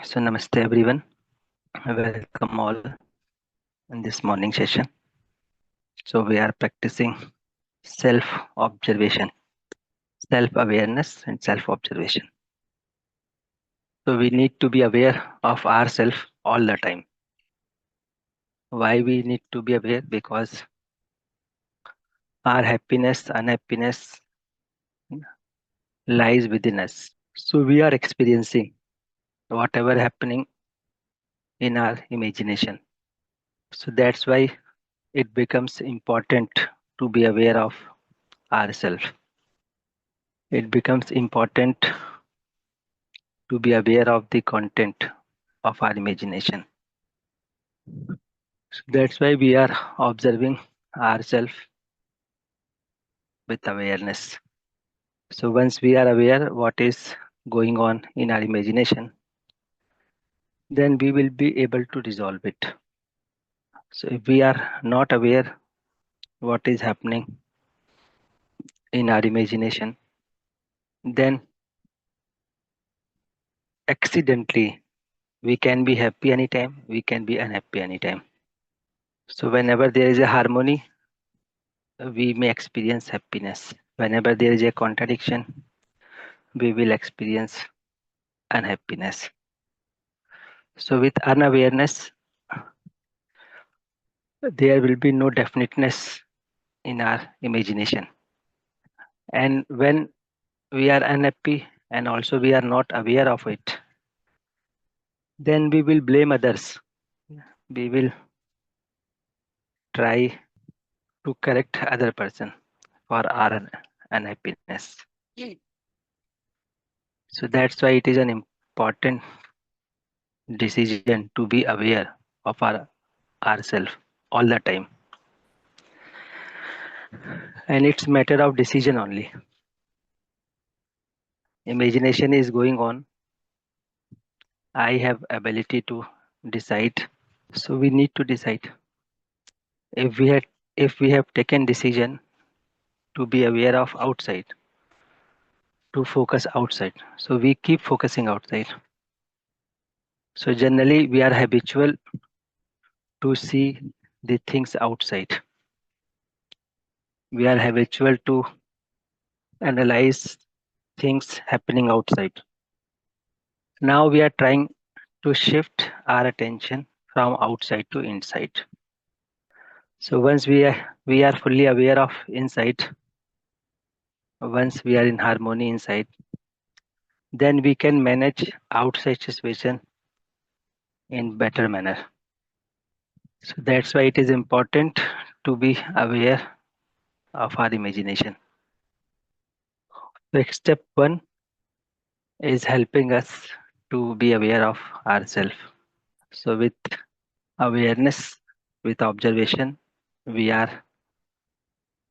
So namaste everyone. Welcome all in this morning session. So we are practicing self-observation, self-awareness and self-observation. So we need to be aware of ourselves all the time. Why we need to be aware? Because our happiness, unhappiness lies within us. So we are experiencing whatever happening in our imagination. So that's why it becomes important to be aware of ourselves. It becomes important to be aware of the content of our imagination. So that's why we are observing ourselves with awareness. So once we are aware what is going on in our imagination, then we will be able to resolve it. So if we are not aware what is happening in our imagination, then accidentally we can be happy anytime, we can be unhappy anytime. So whenever there is a harmony, we may experience happiness. Whenever there is a contradiction, we will experience unhappiness. So with unawareness, there will be no definiteness in our imagination. And when we are unhappy and also we are not aware of it, then we will blame others. We will try to correct other person for our unhappiness. So that's why it is an important decision to be aware of ourselves all the time. And it's matter of decision only. Imagination is going on. I have ability to decide. So we need to decide. If we have taken decision to be aware of outside, to focus outside. So we keep focusing outside. So generally we are habitual to see the things outside. We are habitual to analyze things happening outside. Now we are trying to shift our attention from outside to inside. So once we are fully aware of inside, once we are in harmony inside, then we can manage outside situation in better manner. So that's why it is important to be aware of our imagination. The step one is helping us to be aware of ourselves. So with awareness, with observation, we are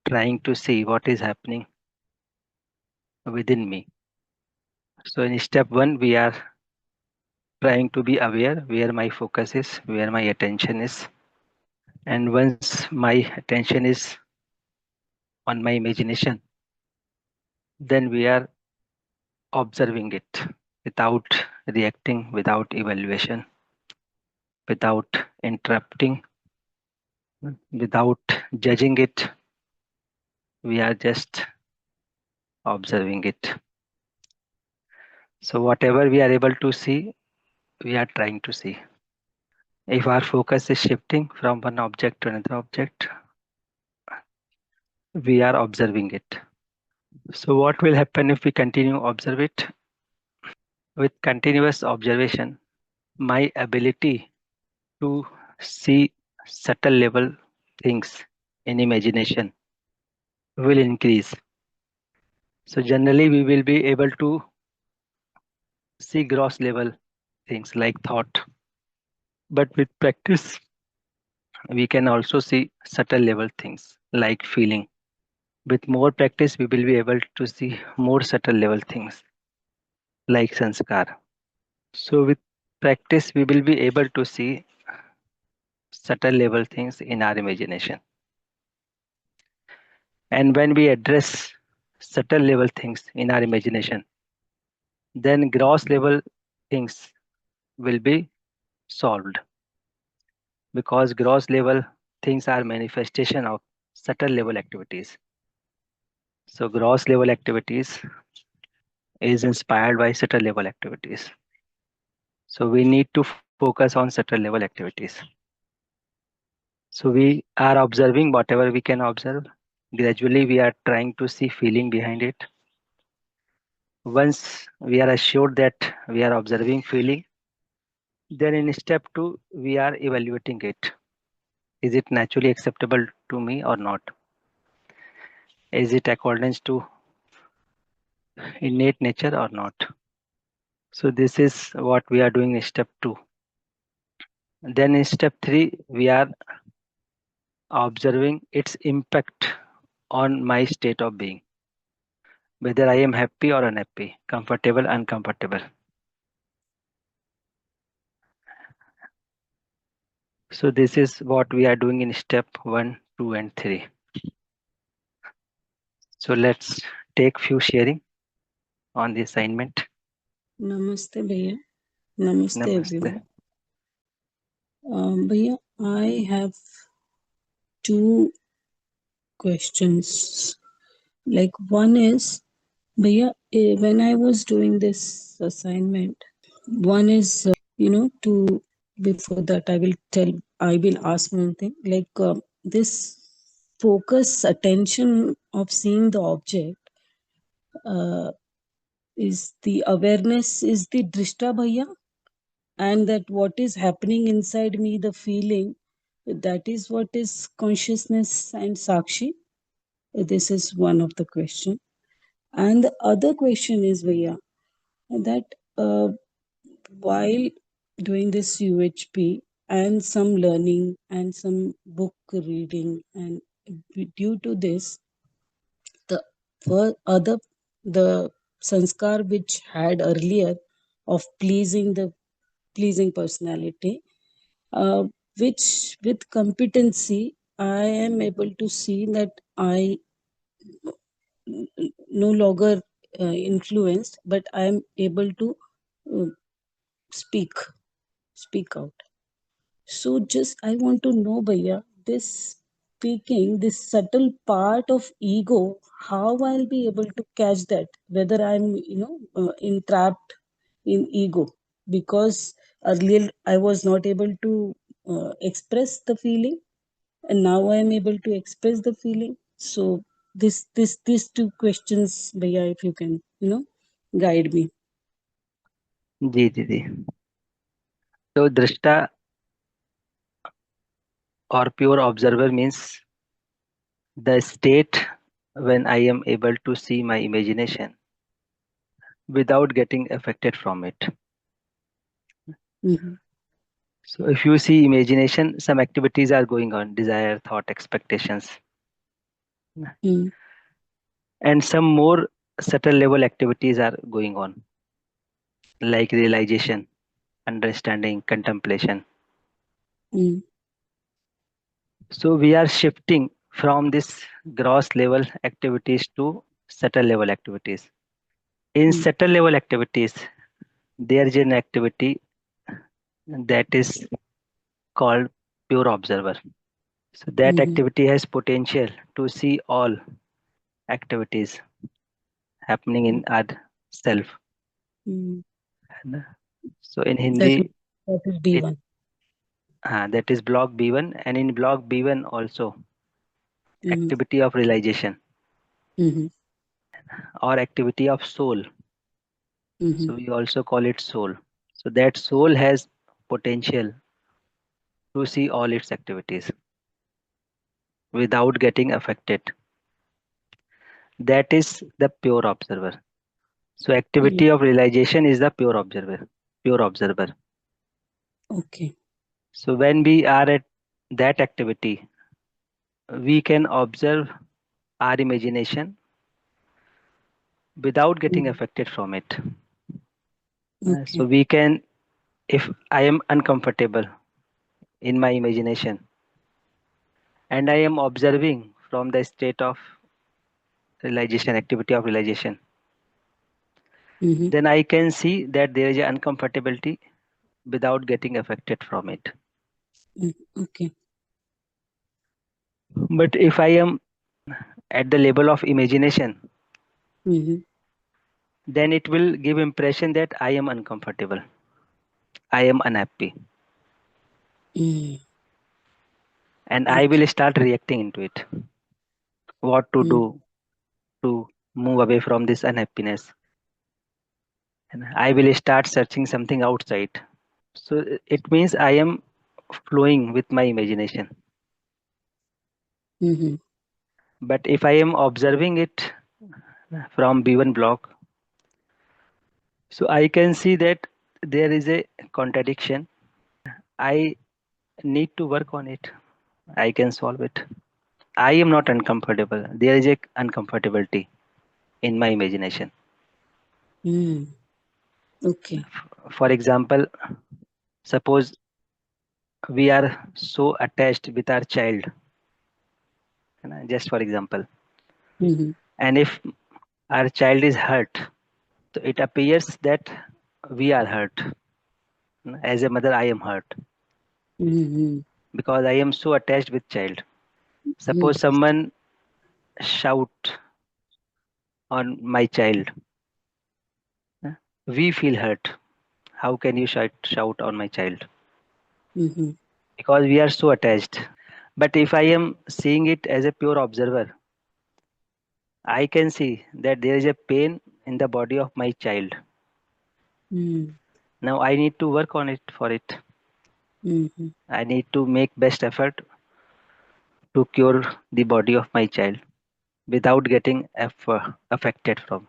trying to see what is happening within me. So in step one, we are trying to be aware where my focus is, where my attention is. And once my attention is on my imagination, then we are observing it without reacting, without evaluation, without interrupting, without judging it. We are just observing it. So whatever we are able to see, we are trying to see. If our focus is shifting from one object to another object, we are observing it. So what will happen if we continue observe it? With continuous observation, my ability to see subtle level things in imagination will increase. So generally we will be able to see gross level things like thought. But with practice, we can also see subtle level things like feeling. With more practice, we will be able to see more subtle level things like sanskar. So with practice, we will be able to see subtle level things in our imagination. And when we address subtle level things in our imagination, then gross level things will be solved, because gross level things are manifestation of subtle level activities. So gross level activities is inspired by subtle level activities. So we need to focus on subtle level activities. So we are observing whatever we can observe. Gradually, we are trying to see feeling behind it. Once we are assured that we are observing feeling, then in step two, we are evaluating it. Is it naturally acceptable to me or not? Is it accordance to innate nature or not? So this is what we are doing in step two. Then in step three, we are observing its impact on my state of being, whether I am happy or unhappy, comfortable, uncomfortable. So this is what we are doing in step one, two, and three. So let's take few sharing on the assignment. Namaste, Bhaiya. Namaste, Namaste. everyone. Bhaiya, I have two questions. Like, one is, Bhaiya, when I was doing this assignment, one is, to before that, I will ask one thing. Like, this focus, attention of seeing the object, uh, is the awareness, is the drishta, Bhaiya? And that what is happening inside me, the feeling, that is what is consciousness and sakshi. This is one of the question. And the other question is, Vaya, that while doing this UHP and some learning and some book reading, and due to this, the other, the sanskar which had earlier of pleasing personality, uh, which with competency I am able to see that I no longer influenced, but I am able to uh, speak speak out. So just I want to know, Bhaiya, this speaking, this subtle part of ego, how I'll be able to catch that, whether I'm entrapped in ego, because earlier I was not able to express the feeling, and now I am able to express the feeling. So these two questions, Bhaiya, if you can guide me. जी जी जी. So drishta or pure observer means the state when I am able to see my imagination without getting affected from it. Mm-hmm. So if you see imagination, some activities are going on, desire, thought, expectations, Mm-hmm. and some more subtle level activities are going on, like realization, understanding, contemplation. Mm-hmm. So we are shifting from this gross level activities to subtle level activities. In subtle level activities, there is an activity that is called pure observer. So that Mm-hmm. activity has potential to see all activities happening in our self. Mm-hmm. So in That Hindi, that is it B1. that is block B1, and in block B1 also Mm-hmm. activity of realization Mm-hmm. or activity of soul. Mm-hmm. So we also call it soul. So that soul has potential to see all its activities without getting affected. That is the pure observer. So activity of realization is the pure observer. Pure observer. Okay. So when we are at that activity, we can observe our imagination without getting Mm. affected from it. So Okay. we can, if I am uncomfortable in my imagination and I am observing from the state of realization, activity of realization, Mm-hmm. then I can see that there is an uncomfortability without getting affected from it. Okay. But if I am at the level of imagination, Mm-hmm. then it will give impression that I am uncomfortable, I am unhappy, Mm. and I Okay. will start reacting into it. What to Mm. do to move away from this unhappiness? And I will start searching something outside. So it means I am flowing with my imagination. Mm-hmm. But if I am observing it from B1 block, so I can see that there is a contradiction. I need to work on it. I can solve it. I am not uncomfortable. There is a uncomfortability in my imagination. Mm. Okay. For example, suppose we are so attached with our child, just for example, Mm-hmm. and if our child is hurt, so it appears that we are hurt. As a mother, I am hurt Mm-hmm. because I am so attached with child. Suppose someone shout on my child, we feel hurt. How can you shout on my child? Mm-hmm. Because we are so attached. But if I am seeing it as a pure observer, I can see that there is a pain in the body of my child. Mm-hmm. Now I need to work on it for it. Mm-hmm. I need to make best effort to cure the body of my child without getting affected from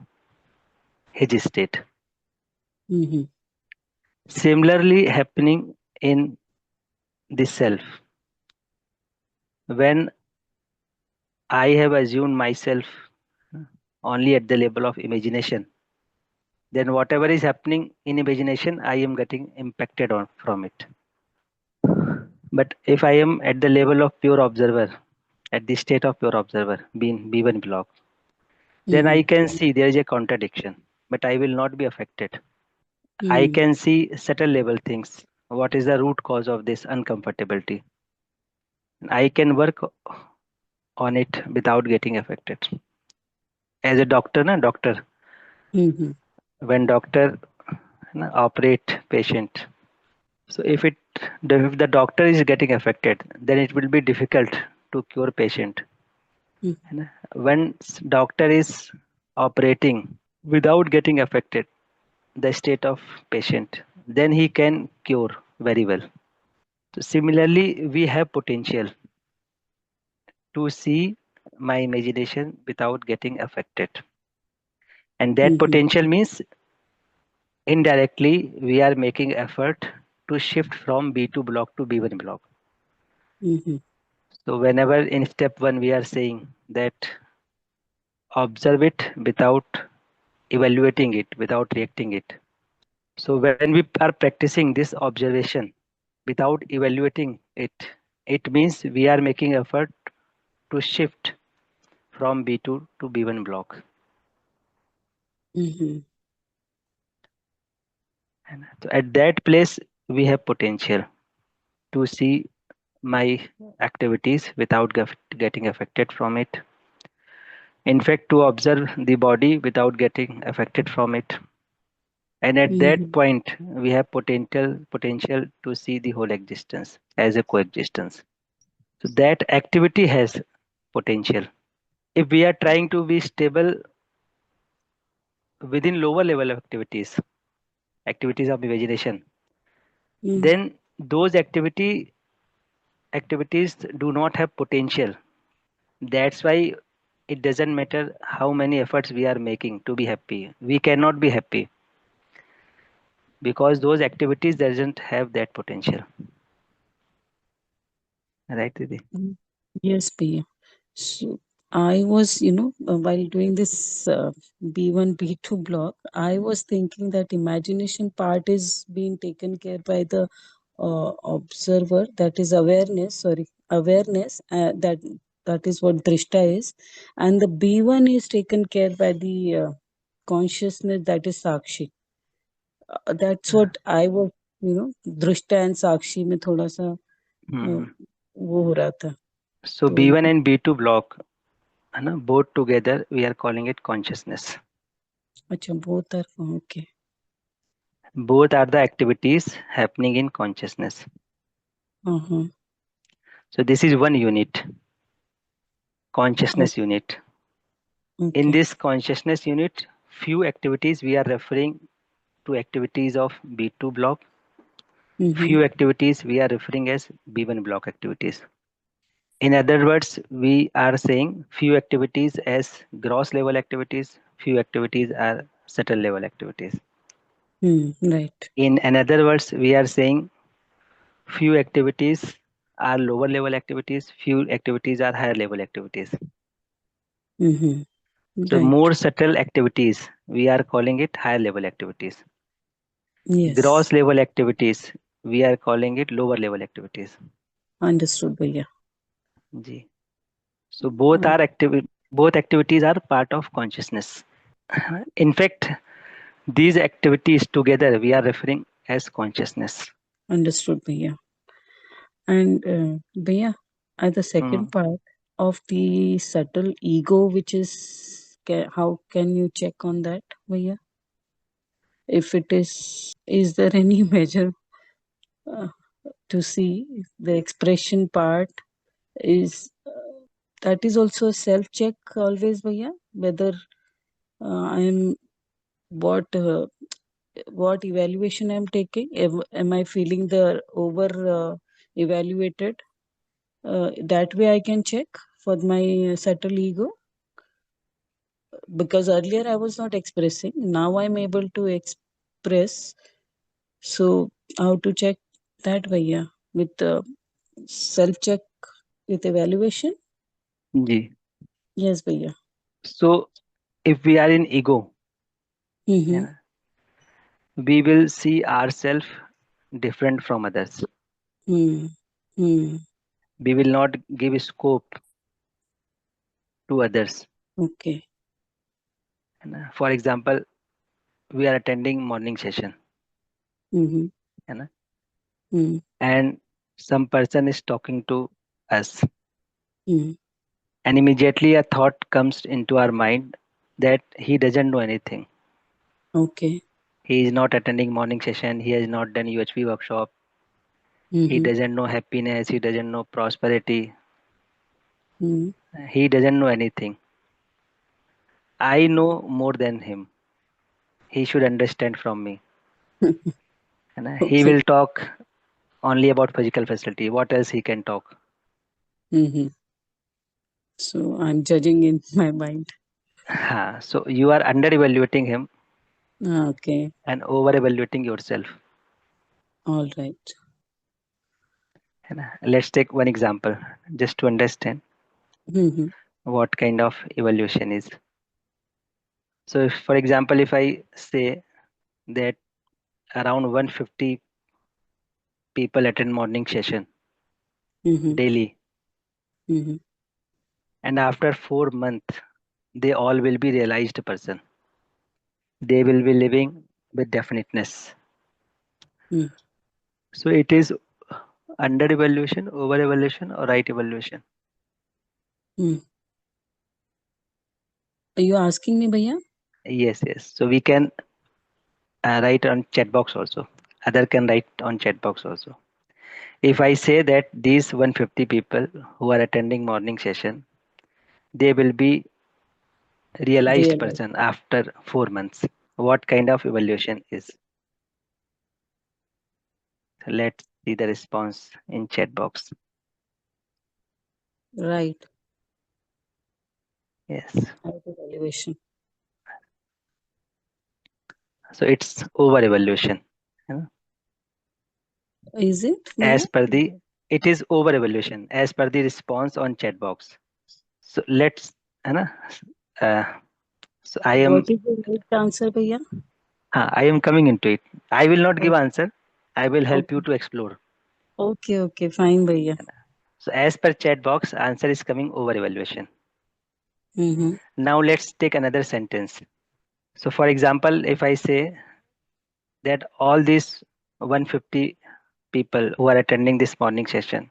his state. Mm-hmm. Similarly happening in the self. When I have assumed myself only at the level of imagination, then whatever is happening in imagination, I am getting impacted on from it. But if I am at the level of pure observer, at the state of pure observer, being B1 block, then I Mm-hmm. can see there is a contradiction, but I will not be affected. I Mm-hmm. can see subtle level things. What is the root cause of this uncomfortability? I can work on it without getting affected. As a doctor, na doctor, Mm-hmm. when doctor operate patient, so if the doctor is getting affected, then it will be difficult to cure patient. When doctor is operating without getting affected the state of patient, then he can cure very well. So similarly, we have potential to see my imagination without getting affected, and that Mm-hmm. potential means indirectly we are making effort to shift from B2 block to B1 block. Mm-hmm. So whenever in step 1 we are saying that observe it without evaluating it, without reacting it. So when we are practicing this observation without evaluating it, it means we are making effort to shift from B2 to B1 block. Mm-hmm. And so at that place, we have potential to see my activities without getting affected from it. In fact, to observe the body without getting affected from it. And at that Mm-hmm. point, we have potential to see the whole existence as a coexistence. So that activity has potential. If we are trying to be stable within lower level of activities of imagination, then those activities do not have potential. That's why it doesn't matter how many efforts we are making to be happy. We cannot be happy because those activities doesn't have that potential. Right, Didi? Mm. Yes, Priya. So I was, while doing this B1, B2 block, I was thinking that imagination part is being taken care by the observer, that is awareness, awareness, that is what drishta is. And the B1 is taken care by the consciousness, that is sakshi. That's what I was दृष्टा and साक्षी में थोड़ा सा हम्म। वो हो रहा था। So तो B1 and B2 block, है ना, both together we are calling it consciousness. अच्छा, both are okay. Both are the activities happening in consciousness. हाँ हाँ। So this is one unit, consciousness unit. In okay. this consciousness unit, few activities we are referring to activities of B2 block. Hmm Few activities we are referring as B1 block activities. In other words, we are saying few activities as gross level activities, few activities are subtle level activities. Right. In another words, we are saying few activities are lower level activities, few activities are higher level activities. So right. more subtle activities, we are calling it higher level activities. Yes, Gross level activities, we are calling it lower level activities. Understood भैया। जी. So both activities are part of consciousness. In fact, these activities together we are referring as consciousness. Understood भैया। And भैया, at the Hmm. second part of the subtle ego, which is how can you check on that, भैया? If it is there any measure uh, to see the expression part is that is also a self check always, भैया, whether I am what what evaluation I'm taking. Am I feeling the over evaluated? That way I can check for my subtle ego, because earlier I was not expressing. Now I'm able to express. So how to check that, Vaya? With self check with evaluation? जी. Yes, Vaya. So if we are in ego, है Mm-hmm. ना, we will see ourselves different from others. Hmm. Hmm. We will not give scope to others. Okay. है ना. For example, we are attending morning session, Mm-hmm. है ना, Mm-hmm. and some person is talking to us, Mm-hmm. and immediately a thought comes into our mind that he doesn't know anything. Okay. He is not attending morning session. He has not done UHP workshop. He Mm-hmm. doesn't know happiness. He doesn't know prosperity. Mm-hmm. He doesn't know anything. I know more than him. He should understand from me. And he Okay. will talk only about physical facility. What else he can talk? Mm-hmm. So I'm judging in my mind. So you are under evaluating him Okay. and over evaluating yourself. All right. Let's take one example just to understand Mm-hmm. what kind of evaluation is. So, if, for example, if I say that around 150 people attend morning session Mm-hmm. daily, Mm-hmm. and after 4 months, they all will be realized person. They will be living with definiteness. Mm-hmm. So, it is under evaluation, over evaluation, or right evaluation. Mm. Are you asking me, Bhaiya? Yes, yes. So we can write on chat box also. Other can write on chat box also. If I say that these 150 people who are attending morning session, they will be realized Realize. person after 4 months. What kind of evaluation is? Let's see the response in chat box. Right. Yes. Right evaluation. So it's over evaluation. Is it, As Bhaiya? per the, it is over evaluation as per the response on chat box. So let's, है ना? Uh, so What is the right answer, Bhaiya? I am coming into it. I will not give Okay. answer. I will help you Okay. to explore. Okay. Okay. Fine, Bhaiya. So as per chat box, answer is coming over evaluation. Mm-hmm. Now let's take another sentence. So for example, if I say that all these 150 people who are attending this morning session.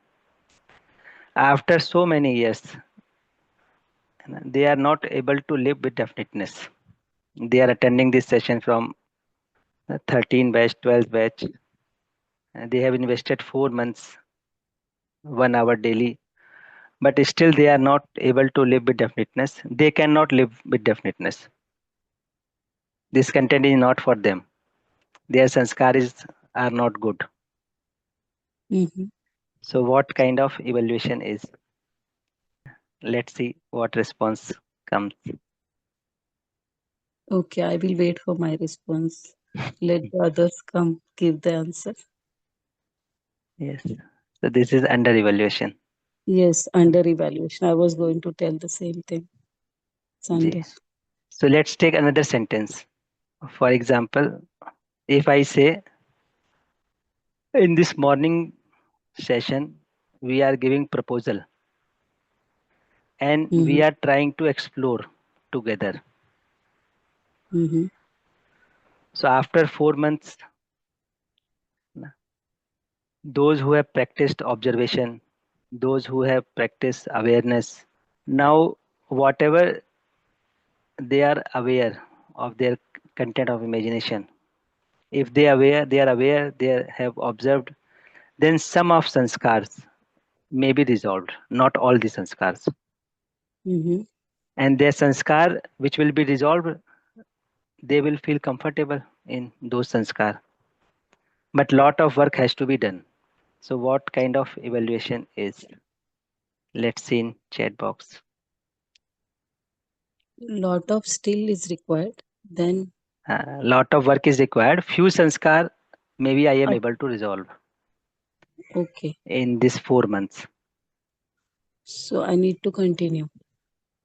After so many years, they are not able to live with definiteness. They are attending this session from 13 batch, 12 batch. They have invested 4 months, 1 hour daily, but still they are not able to live with definiteness. They cannot live with definiteness. This content is not for them. Their sanskaras are not good. Mm-hmm. So what kind of evaluation is? Let's see what response comes. Okay, I will wait for my response. Let the others come give the answer. Yes. So this is under evaluation. Yes, under evaluation. I was going to tell the same thing. It's under. Ji. So let's take another sentence. For example, if I say in this morning session we are giving proposal and Mm-hmm. we are trying to explore together. Mm-hmm. So after 4 months, those who have practiced observation, those who have practiced awareness, now whatever they are aware of their content of imagination. If they are aware, they have observed, then some of sanskars may be resolved, not all the sanskars. Mm-hmm. And their sanskar which will be resolved, they will feel comfortable in those sanskar. But lot of work has to be done. So what kind of evaluation is? Let's see in chat box. Lot of still is required. Then, Lot of work is required. Few sanskar maybe I am uh, able to resolve okay. in this 4 months. So I need to continue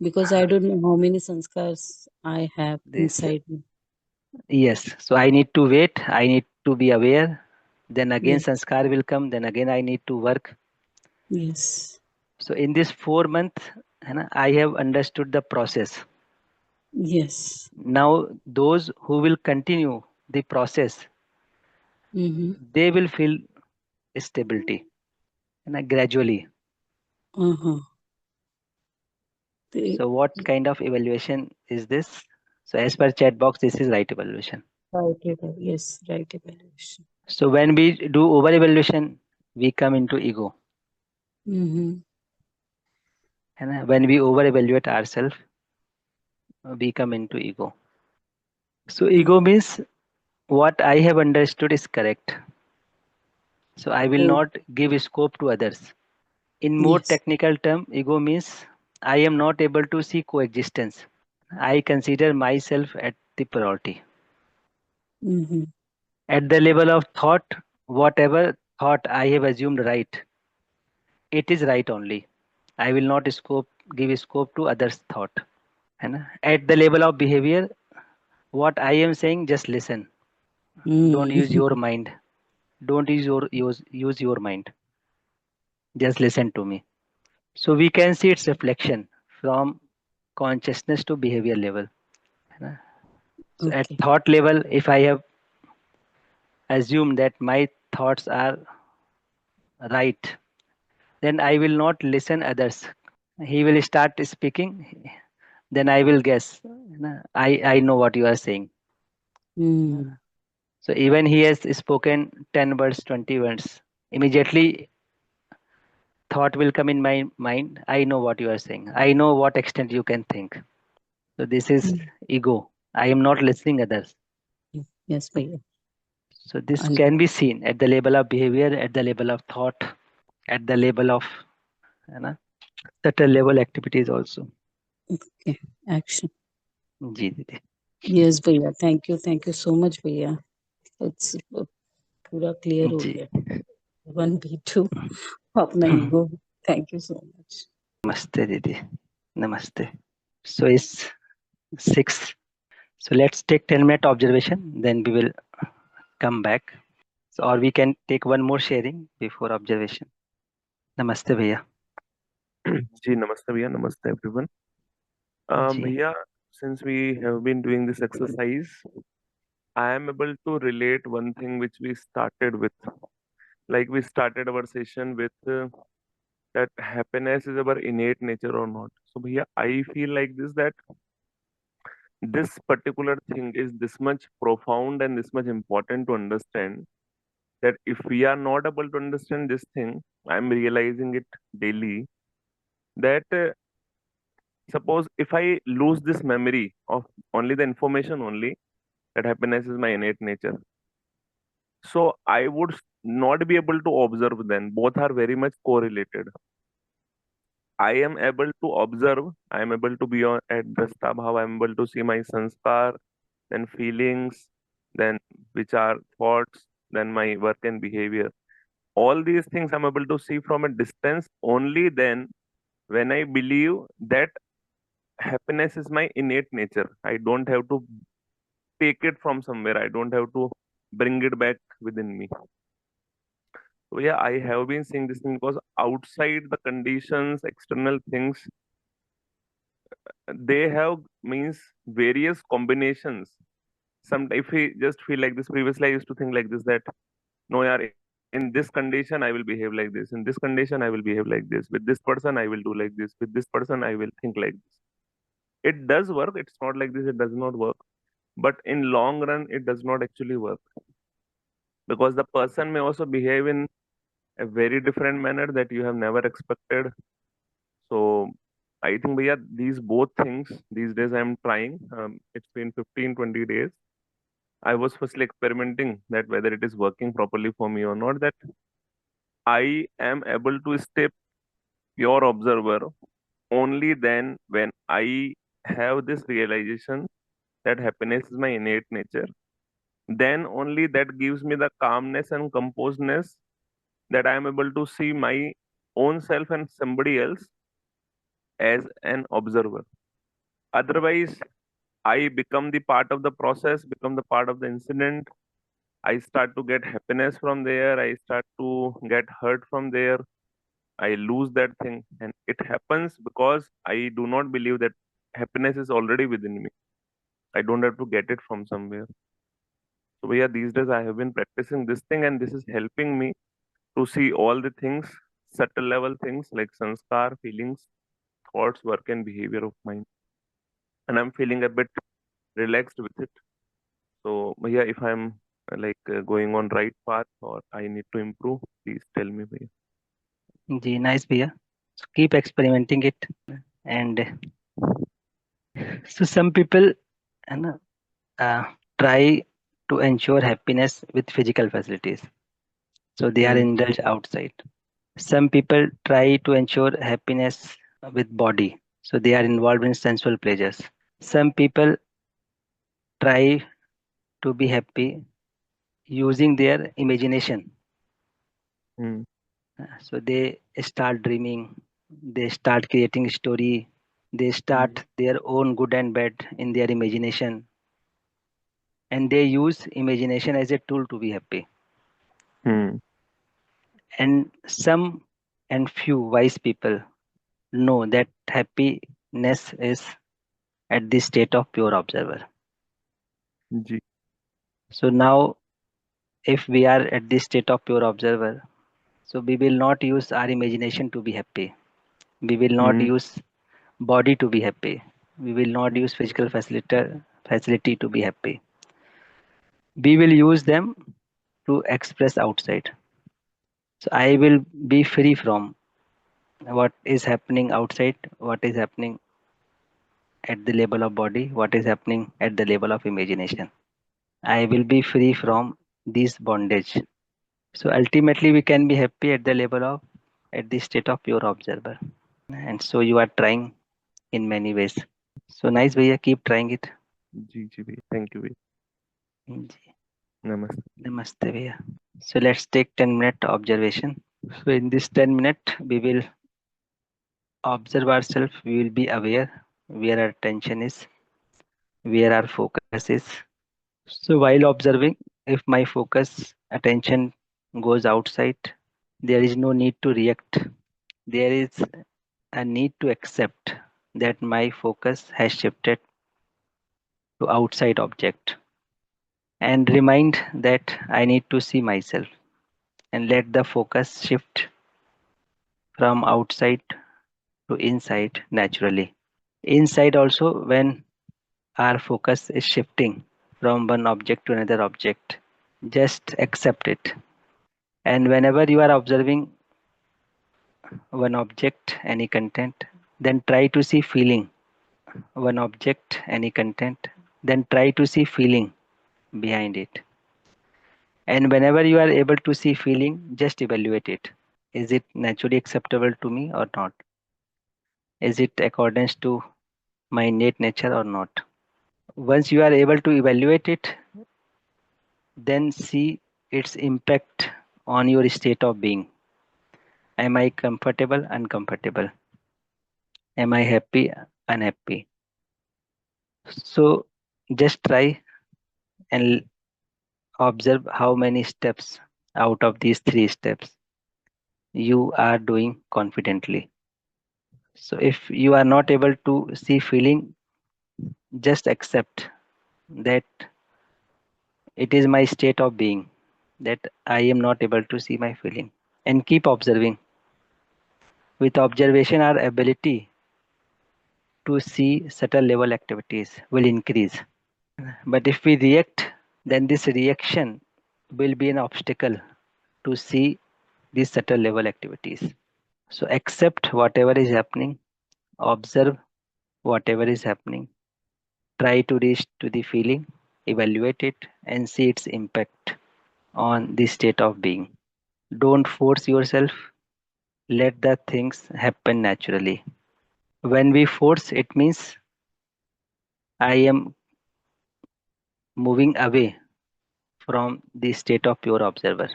because I don't know how many sanskars I have This inside me. yes. So I need to wait. I need to be aware. Then again Yes. sanskar will come. Then again I need to work. Yes. So in this 4 month, I have understood the process. Yes. Now those who will continue the process, Mm-hmm. they will feel stability gradually. Uh-huh. The So what kind of evaluation is this? So as per chat box, this is right evaluation. yes, right evaluation. So when we do over evaluation, we come into ego. Mm-hmm. And when we over evaluate ourselves, we come into ego. So ego means what I have understood is correct. So I will Oh, not give scope to others. In more yes. technical term, ego means I am not able to see coexistence. I consider myself at the priority. Mm-hmm. At the level of thought, whatever thought I have assumed right, it is right only. I will not give scope to others' thought. At the level of behavior, what I am saying, just listen. Don't use Mm-hmm. your mind. Don't use your mind. Just listen to me. So we can see its reflection from consciousness to behavior level. So at Okay. thought level, if I have assumed that my thoughts are right, then I will not listen others. He will start speaking, then I will guess. I know what you are saying. Mm. So even he has spoken 10 words, 20 words. Immediately thought will come in my mind. I know what you are saying. I know what extent you can think. So this is Mm. ego. I am not listening others. Yes, भैया. So this And can be seen at the level of behavior, at the level of thought, at the level of है ना, subtle level activities also. okay. Action. जी दीदी. Yes, भैया. Thank you so much, भैया. It's पूरा clear हो जी. गया. 1B2 अपना ego. Thank you so much. नमस्ते दीदी. Namaste. So it's 6. So let's take 10-minute observation. Then we will come back. So, or we can take one more sharing before observation. Namaste भैया. जी नमस्ते भैया, namaste everyone. Ji. Bhaiya, since we have been doing this exercise, I am able to relate one thing which we started with. Like we started our session with that happiness is our innate nature or not. So yeah, I feel like this that this particular thing is this much profound and this much important to understand that if we are not able to understand this thing, I'm realizing it daily that suppose if I lose this memory of only the information only that happiness is my innate nature, so I would not be able to observe then. Both are very much correlated. I am able to observe, I am able to be on at drishta bhaav, I am able to see my sanskar, then feelings, then which are thoughts, then my work and behavior. All these things I'm able to see from a distance only then when I believe that happiness is my innate nature. I don't have to take it from somewhere. I don't have to bring it back within me. So yeah, I have been seeing this thing because outside the conditions, external things, they have means various combinations. Some if we just feel like this previously, I used to think like this that no, yaar, in this condition I will behave like this. In this condition I will behave like this. With this person I will do like this. With this person I will think like this. It does work. It's not like this. It does not work. But in long run, it does not actually work because the person may also behave in a very different manner that you have never expected. So I think, yeah, these both things these days I'm trying. It's been 15, 20 days. I was firstly experimenting that whether it is working properly for me or not, that I am able to stay pure observer only then when I have this realization that happiness is my innate nature. Then only that gives me the calmness and composedness that I am able to see my own self and somebody else as an observer. Otherwise, I become the part of the process, become the part of the incident. I start to get happiness from there. I start to get hurt from there. I lose that thing. And it happens because I do not believe that happiness is already within me. I don't have to get it from somewhere. So, yeah, these days I have been practicing this thing, and this is helping me to see all the things, subtle level things like sanskar, feelings, thoughts, work, and behavior of mine. And I'm feeling a bit relaxed with it. So, yeah, if I'm going on right path or I need to improve, please tell me, bhaiya. Ji nice भैया. So keep experimenting it. And so some people है ना, try to ensure happiness with physical facilities. So they are Hmm. indulged outside. Some people try to ensure happiness with body. So they are involved in sensual pleasures. Some people try to be happy using their imagination. Hmm. So they start dreaming, they start creating story, they Hmm. start their own good and bad in their imagination, and they use imagination as a tool to be happy. Hmm. And some and few wise people know that happiness is at the state of pure observer. Ji. So now, if we are at the state of pure observer, so we will not use our imagination to be happy. We will not Hmm. use body to be happy. We will not Hmm. use physical facility to be happy. We will use them to express outside. So I will be free from what is happening outside, what is happening at the level of body, what is happening at the level of imagination. I will be free from this bondage. So ultimately we can be happy at the level of at the state of pure observer. And so you are trying in many ways. So nice भैया, keep trying it. Ji. Ji. Bhaiya. Thank you, bhaiya. Ji, Namaste. नमस्ते भैया. So let's take 10-minute observation. So in this 10 minute, we will observe ourselves. We will be aware where our attention is, where our focus is. So while observing, if my focus attention goes outside, there is no need to react. There is a need to accept that my focus has shifted to outside object. and remind that I need to see myself, and let the focus shift from outside to inside naturally. Inside also, when our focus is shifting from one object to another object, just accept it. And whenever you are observing one object, any content, then try to see feeling. One object, any content, then try to see feeling behind it. And whenever you are able to see feeling, just evaluate it. Is it naturally acceptable to me or not? Is it accordance to my innate nature or not? Once you are able to evaluate it, then see its impact on your state of being. Am I comfortable, uncomfortable? Am I happy, unhappy? So just try and observe how many steps out of these three steps you are doing confidently. So if you are not able to see feeling, just accept that it is my state of being, that I am not able to see my feeling, and keep observing. With observation, our ability to see subtle level activities will increase. But if we react, then this reaction will be an obstacle to see these subtle level activities. So accept whatever is happening, observe whatever is happening, try to reach to the feeling, evaluate it, and see its impact on the state of being. Don't force yourself, let the things happen naturally. When we force, it means I am moving away from the state of pure observer.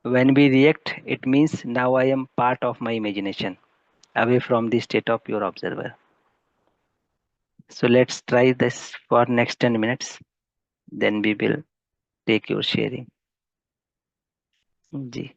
When we react, it means now I am part of my imagination, away from the state of pure observer. So let's try this for next 10 minutes. Then we will take your sharing. Ji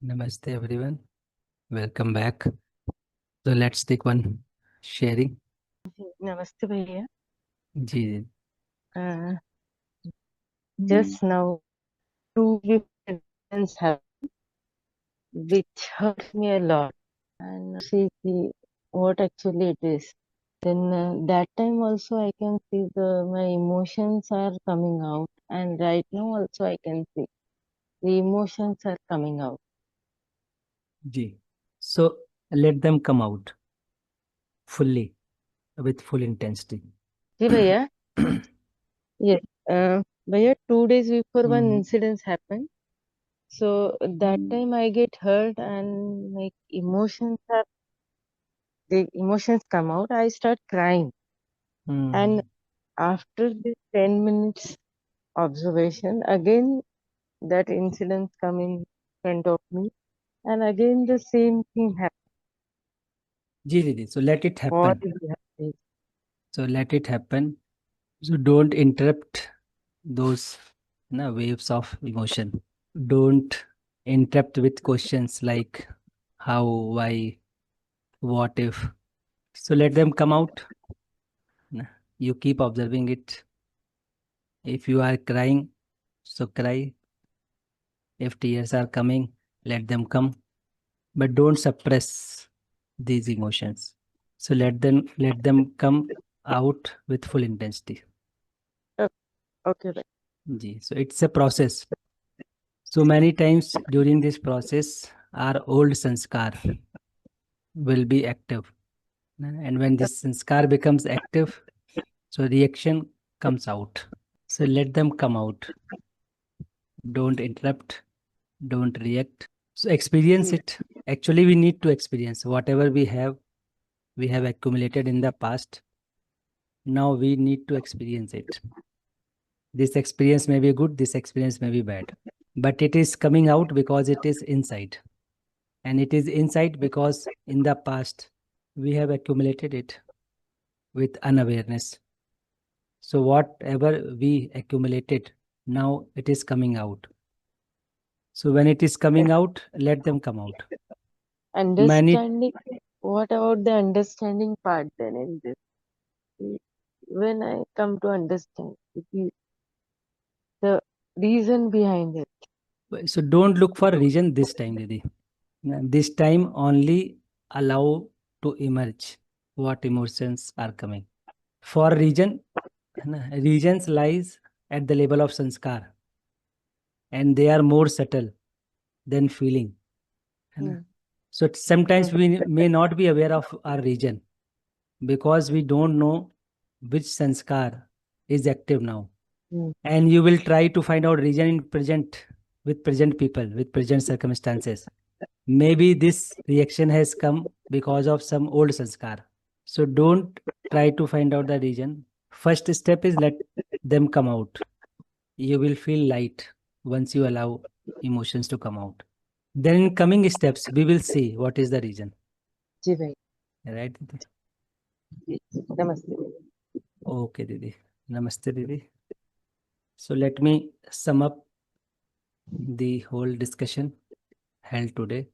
Namaste everyone. Welcome back. So let's take one sharing. नमस्ते भैया जी just now two incidents happened which hurt me a lot and see what actually it is. Then that time also I can see my emotions are coming out, and right now also I can see the emotions are coming out. Ji. So let them come out fully with full intensity. जी भैया yes भैया 2 days before one Mhm. incident happened, so that time I get hurt and my emotions come out. I start crying, and after this 10 minutes observation, again that incident come in front of me, and again the same thing happened. जी दीदी. So let it What happen. is happening? So let it happen. So don't interrupt those waves of emotion. Don't interrupt with questions like how, why, what if. So let them come out. You keep observing it. If you are crying, so cry. If tears are coming, let them come. But don't suppress these emotions. So let them come out with full intensity. Okay, right. So it's a process. So many times during this process, our old sanskar will be active. And when this sanskar becomes active, so reaction comes out. So let them come out. Don't interrupt. Don't react. So experience it. Actually, we need to experience whatever we have accumulated in the past. Now we need to experience it. This experience may be good, this experience may be bad. But it is coming out because it is inside. And it is inside because in the past we have accumulated it with unawareness. So whatever we accumulated, now it is coming out. So when it is coming out, let them come out. Understanding. What about the understanding part then in this? When I come to understand the reason behind it. So don't look for reason this time, Didi. This time only allow to emerge what emotions are coming. For reason, regions lies at the level of sanskar, and they are more subtle than feeling. So sometimes we may not be aware of our region because we don't know which sanskar is active now. And you will try to find out region in present with present people, with present circumstances. Maybe this reaction has come because of some old sanskar. So don't try to find out the reason. First step is let them come out. You will feel light once you allow emotions to come out. Then in coming steps, we will see what is the reason. जी भाई. Right, Didi? Namaste. Okay, Didi. Namaste, Didi. So let me sum up the whole discussion held today.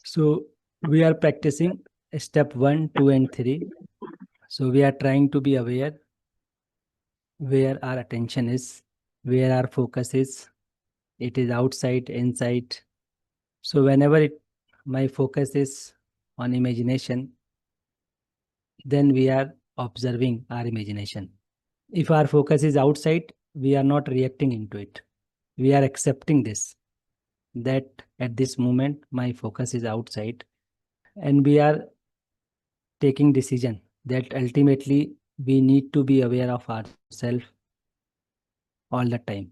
So we are practicing step 1, 2, and 3. So we are trying to be aware where our attention is, where our focus is. It is outside, inside. So whenever my focus is on imagination, then we are observing our imagination. If our focus is outside, we are not reacting into it. We are accepting this, that at this moment, my focus is outside, and we are taking decision that ultimately we need to be aware of ourselves all the time.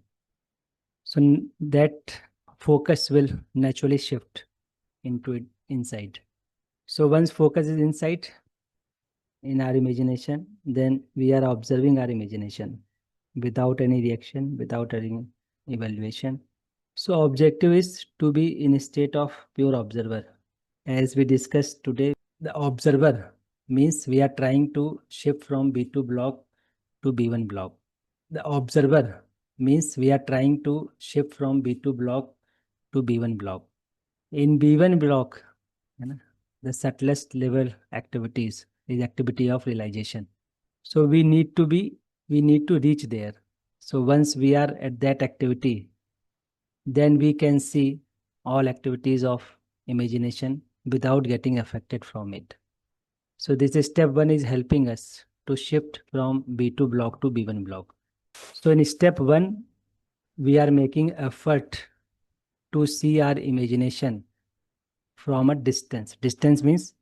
So that focus will naturally shift into it inside. So once focus is inside in our imagination, then we are observing our imagination without any reaction, without any evaluation. So objective is to be in a state of pure observer. As we discussed today, the observer means we are trying to shift from B2 block to B1 block. The observer means we are trying to shift from B2 block to B1 block. In B1 block, the subtlest level activities is activity of realization. So we need to reach there. So once we are at that activity, then we can see all activities of imagination without getting affected from it. So this is step 1 is helping us to shift from B2 block to B1 block. So in step 1, we are making effort to see our imagination from a distance. Distance means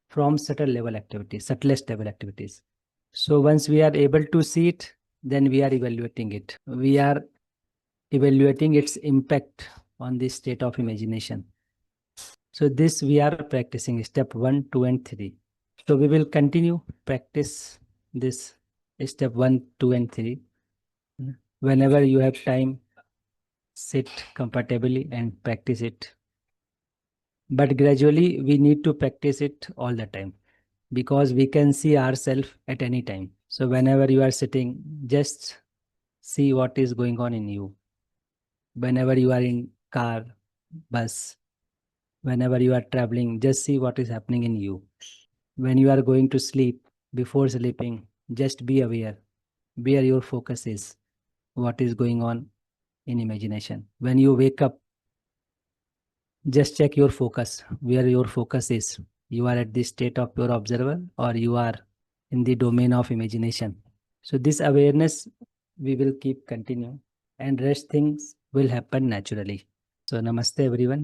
from subtlest level activities. So once we are able to see it, then we are evaluating it. We are evaluating its impact on the state of imagination. So this we are practicing step 1, 2, and 3. So we will continue practice this step 1, 2, and 3. Whenever you have time, sit comfortably and practice it. But gradually we need to practice it all the time, because we can see ourselves at any time. So whenever you are sitting, just see what is going on in you. Whenever you are in car, bus, whenever you are traveling, just see what is happening in you. When you are going to sleep, before sleeping, just be aware where your focus is, what is going on in imagination. When you wake up, just check your focus, where your focus is. You are at the state of pure observer, or you are in the domain of imagination. So this awareness we will keep continue, and rest things will happen naturally. So namaste everyone.